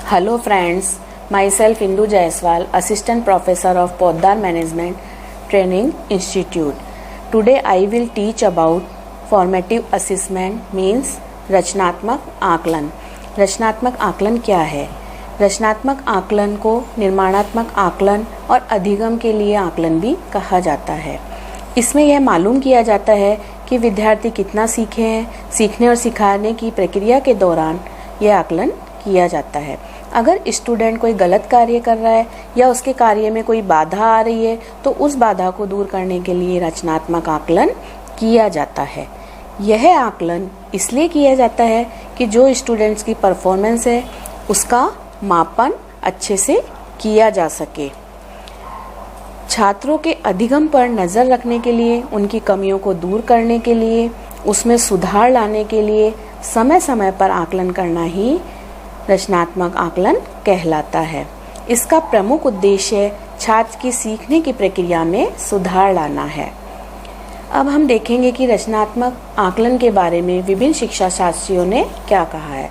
Hello friends, myself Indu Jaiswal, Assistant Professor of Poddar Management Training Institute. Today I will teach about formative assessment means रचनात्मक आकलन। रचनात्मक आकलन क्या है? रचनात्मक आकलन को निर्माणात्मक आकलन और अधिगम के लिए आकलन भी कहा जाता है। इसमें यह मालूम किया जाता है कि विद्यार्थी कितना सीखे हैं। सीखने और सिखाने की प्रक्रिया के दौरान यह आकलन किया जाता है। अगर स्टूडेंट कोई गलत कार्य कर रहा है या उसके कार्य में कोई बाधा आ रही है तो उस बाधा को दूर करने के लिए रचनात्मक आकलन किया जाता है। यह आकलन इसलिए किया जाता है कि जो स्टूडेंट्स की परफॉर्मेंस है उसका मापन अच्छे से किया जा सके। छात्रों के अधिगम पर नज़र रखने के लिए, उनकी कमियों को दूर करने के लिए, उसमें सुधार लाने के लिए समय समय पर आकलन करना ही रचनात्मक आकलन कहलाता है। इसका प्रमुख उद्देश्य छात्र की सीखने की प्रक्रिया में सुधार लाना है। अब हम देखेंगे कि रचनात्मक आकलन के बारे में विभिन्न शिक्षा शास्त्रियों ने क्या कहा है।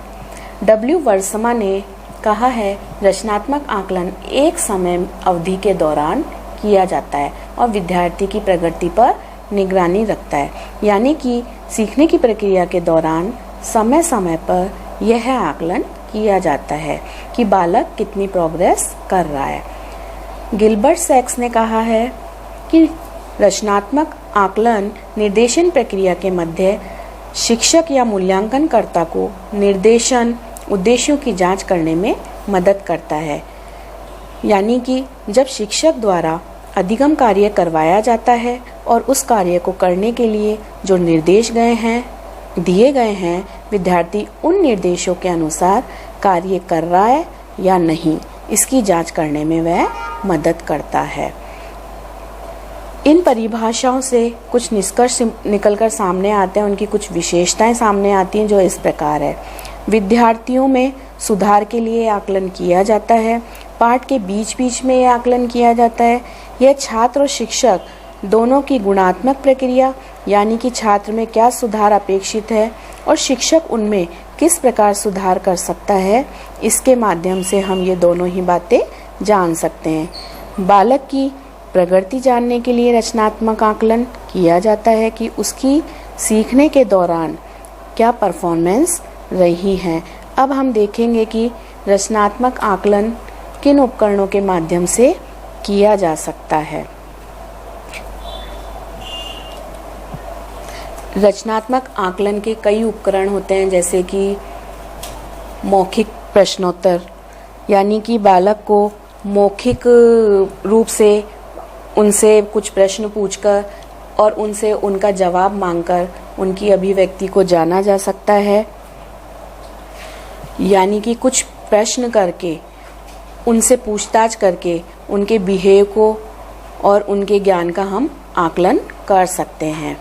डब्ल्यू वर्समा ने कहा है, रचनात्मक आकलन एक समय अवधि के दौरान किया जाता है और विद्यार्थी की प्रगति पर निगरानी रखता है। यानी कि सीखने की प्रक्रिया के दौरान समय समय पर यह आकलन किया जाता है कि बालक कितनी प्रोग्रेस कर रहा है। गिलबर्ट सैक्स ने कहा है कि रचनात्मक आकलन निर्देशन प्रक्रिया के मध्य शिक्षक या मूल्यांकनकर्ता को निर्देशन उद्देश्यों की जांच करने में मदद करता है। यानी कि जब शिक्षक द्वारा अधिगम कार्य करवाया जाता है और उस कार्य को करने के लिए जो निर्देश दिए गए हैं, विद्यार्थी उन निर्देशों के अनुसार कार्य कर रहा है या नहीं, इसकी जांच करने में वह मदद करता है। इन परिभाषाओं से कुछ निष्कर्ष निकलकर सामने आते हैं, उनकी कुछ विशेषताएं सामने आती हैं जो इस प्रकार है। विद्यार्थियों में सुधार के लिए आकलन किया जाता है। पाठ के बीच बीच में यह आकलन किया जाता है। यह छात्र और शिक्षक दोनों की गुणात्मक प्रक्रिया, यानी कि छात्र में क्या सुधार अपेक्षित है और शिक्षक उनमें किस प्रकार सुधार कर सकता है, इसके माध्यम से हम ये दोनों ही बातें जान सकते हैं। बालक की प्रगति जानने के लिए रचनात्मक आकलन किया जाता है कि उसकी सीखने के दौरान क्या परफॉर्मेंस रही है। अब हम देखेंगे कि रचनात्मक आकलन किन उपकरणों के माध्यम से किया जा सकता है। रचनात्मक आकलन के कई उपकरण होते हैं, जैसे कि मौखिक प्रश्नोत्तर, यानी कि बालक को मौखिक रूप से उनसे कुछ प्रश्न पूछकर और उनसे उनका जवाब मांगकर उनकी अभिव्यक्ति को जाना जा सकता है। यानी कि कुछ प्रश्न करके, उनसे पूछताछ करके उनके बिहेव को और उनके ज्ञान का हम आकलन कर सकते हैं।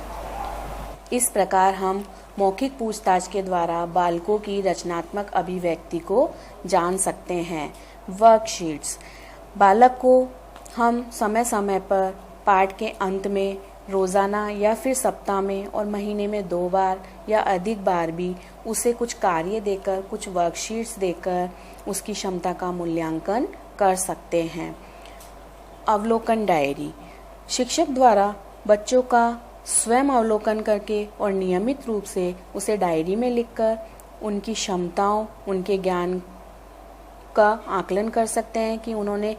इस प्रकार हम मौखिक पूछताछ के द्वारा बालकों की रचनात्मक अभिव्यक्ति को जान सकते हैं। वर्कशीट्स, बालक को हम समय समय पर पाठ के अंत में रोज़ाना या फिर सप्ताह में और महीने में 2 बार या अधिक बार भी उसे कुछ कार्य देकर, कुछ वर्कशीट्स देकर उसकी क्षमता का मूल्यांकन कर सकते हैं। अवलोकन डायरी, शिक्षक द्वारा बच्चों का स्वयं अवलोकन करके और नियमित रूप से उसे डायरी में लिखकर उनकी क्षमताओं, उनके ज्ञान का आकलन कर सकते हैं कि उन्होंने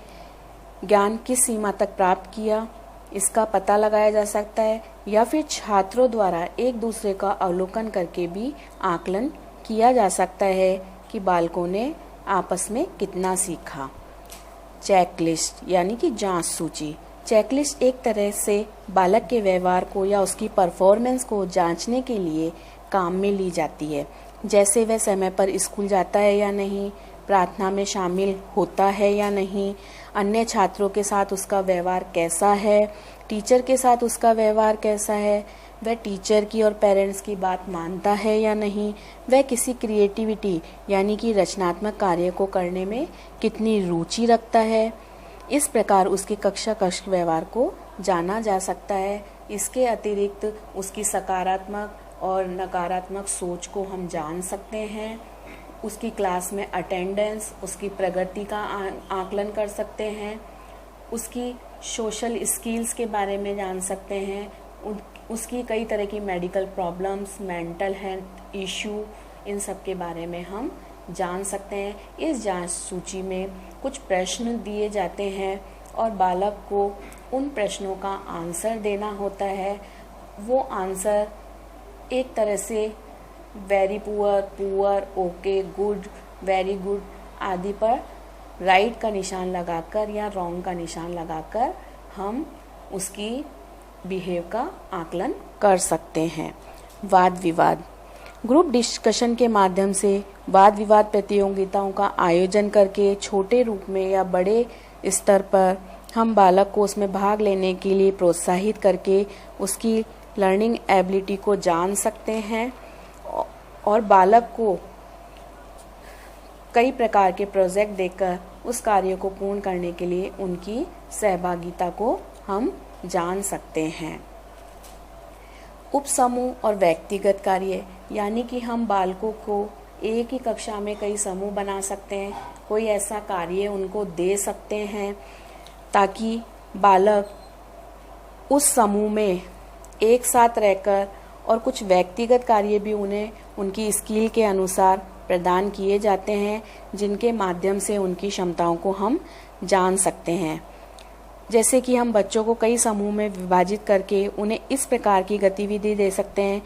ज्ञान किस सीमा तक प्राप्त किया, इसका पता लगाया जा सकता है। या फिर छात्रों द्वारा एक दूसरे का अवलोकन करके भी आकलन किया जा सकता है कि बालकों ने आपस में कितना सीखा। चेकलिस्ट, यानी कि जांच सूची। चेकलिस्ट एक तरह से बालक के व्यवहार को या उसकी परफॉर्मेंस को जांचने के लिए काम में ली जाती है। जैसे वह समय पर स्कूल जाता है या नहीं, प्रार्थना में शामिल होता है या नहीं, अन्य छात्रों के साथ उसका व्यवहार कैसा है, टीचर के साथ उसका व्यवहार कैसा है, वह टीचर की और पेरेंट्स की बात मानता है या नहीं, वह किसी क्रिएटिविटी यानी कि रचनात्मक कार्य को करने में कितनी रुचि रखता है। इस प्रकार उसके कक्षा व्यवहार को जाना जा सकता है। इसके अतिरिक्त उसकी सकारात्मक और नकारात्मक सोच को हम जान सकते हैं उसकी क्लास में अटेंडेंस, उसकी प्रगति का आकलन कर सकते हैं, उसकी सोशल स्किल्स के बारे में जान सकते हैं, उसकी कई तरह की medical problems, mental health issue, इन सब के बारे में हम जान सकते हैं। इस जांच सूची में कुछ प्रश्न दिए जाते हैं और बालक को उन प्रश्नों का आंसर देना होता है। वो आंसर एक तरह से very poor, poor, okay, good, very good आदि पर राइट का निशान लगाकर या रॉन्ग का निशान लगाकर हम उसकी बिहेव का आकलन कर सकते हैं। वाद विवाद, ग्रुप डिस्कशन के माध्यम से वाद विवाद प्रतियोगिताओं का आयोजन करके छोटे रूप में या बड़े स्तर पर हम बालक को उसमें भाग लेने के लिए प्रोत्साहित करके उसकी लर्निंग एबिलिटी को जान सकते हैं और बालक को कई प्रकार के प्रोजेक्ट देकर उस कार्य को पूर्ण करने के लिए उनकी सहभागिता को हम जान सकते हैं। उपसमूह और व्यक्तिगत कार्य, यानी कि हम बालकों को एक ही कक्षा में कई समूह बना सकते हैं, कोई ऐसा कार्य उनको दे सकते हैं ताकि बालक उस समूह में एक साथ रहकर, और कुछ व्यक्तिगत कार्य भी उन्हें उनकी स्किल के अनुसार प्रदान किए जाते हैं जिनके माध्यम से उनकी क्षमताओं को हम जान सकते हैं। जैसे कि हम बच्चों को कई समूह में विभाजित करके उन्हें इस प्रकार की गतिविधि दे सकते हैं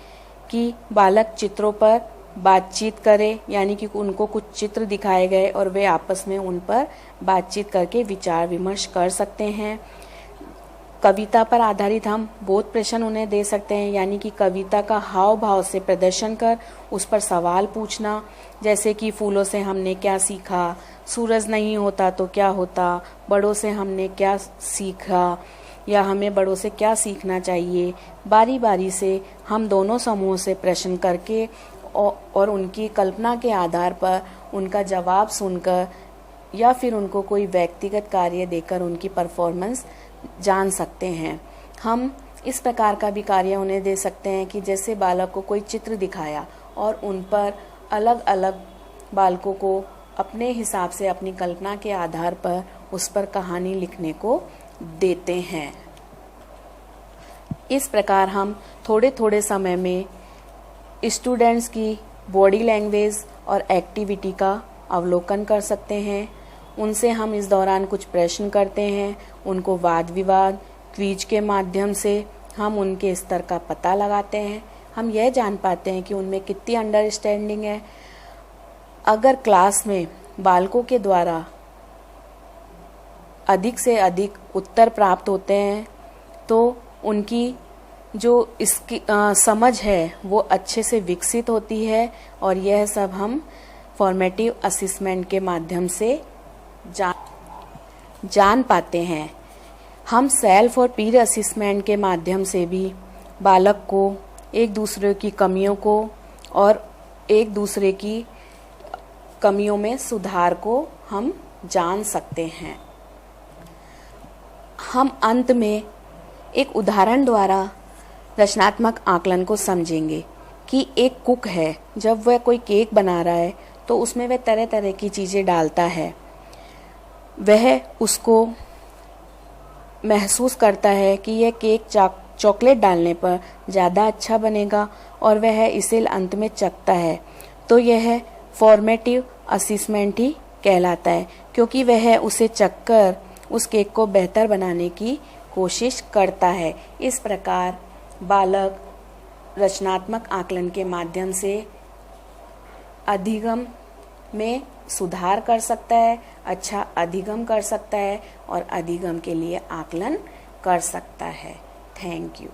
कि बालक चित्रों पर बातचीत करे, यानी कि उनको कुछ चित्र दिखाए गए और वे आपस में उन पर बातचीत करके विचार विमर्श कर सकते हैं। कविता पर आधारित हम बोध प्रश्न उन्हें दे सकते हैं, यानी कि कविता का हाव भाव से प्रदर्शन कर उस पर सवाल पूछना, जैसे कि फूलों से हमने क्या सीखा, सूरज नहीं होता तो क्या होता, बड़ों से हमने क्या सीखा, या हमें बड़ों से क्या सीखना चाहिए। बारी बारी से हम दोनों समूहों से प्रश्न करके और उनकी कल्पना के आधार पर उनका जवाब सुनकर या फिर उनको कोई व्यक्तिगत कार्य देकर उनकी परफॉर्मेंस जान सकते हैं। हम इस प्रकार का भी कार्य उन्हें दे सकते हैं कि जैसे बालक को कोई चित्र दिखाया और उन पर अलग अलग बालकों को अपने हिसाब से अपनी कल्पना के आधार पर उस पर कहानी लिखने को देते हैं। इस प्रकार हम थोड़े थोड़े समय में स्टूडेंट्स की बॉडी लैंग्वेज और एक्टिविटी का अवलोकन कर सकते हैं। उनसे हम इस दौरान कुछ प्रश्न करते हैं, उनको वाद विवाद, क्विज के माध्यम से हम उनके स्तर का पता लगाते हैं। हम यह जान पाते हैं कि उनमें कितनी अंडरस्टैंडिंग है। अगर क्लास में बालकों के द्वारा अधिक से अधिक उत्तर प्राप्त होते हैं तो उनकी जो इसकी समझ है वो अच्छे से विकसित होती है, और यह सब हम फॉर्मेटिव असेसमेंट के माध्यम से जान पाते हैं। हम सेल्फ और पीर असेसमेंट के माध्यम से भी बालक को एक दूसरे की कमियों को और एक दूसरे की कमियों में सुधार को हम जान सकते हैं। हम अंत में एक उदाहरण द्वारा रचनात्मक आकलन को समझेंगे कि एक कुक है, जब वह कोई केक बना रहा है तो उसमें वह तरह तरह की चीज़ें डालता है। वह उसको महसूस करता है कि यह केक चॉकलेट डालने पर ज़्यादा अच्छा बनेगा और वह इसे अंत में चखता है, तो यह फॉर्मेटिव असेसमेंट ही कहलाता है, क्योंकि वह उसे चखकर उस केक को बेहतर बनाने की कोशिश करता है। इस प्रकार बालक रचनात्मक आकलन के माध्यम से अधिगम में सुधार कर सकता है, अच्छा अधिगम कर सकता है और अधिगम के लिए आकलन कर सकता है। Thank you.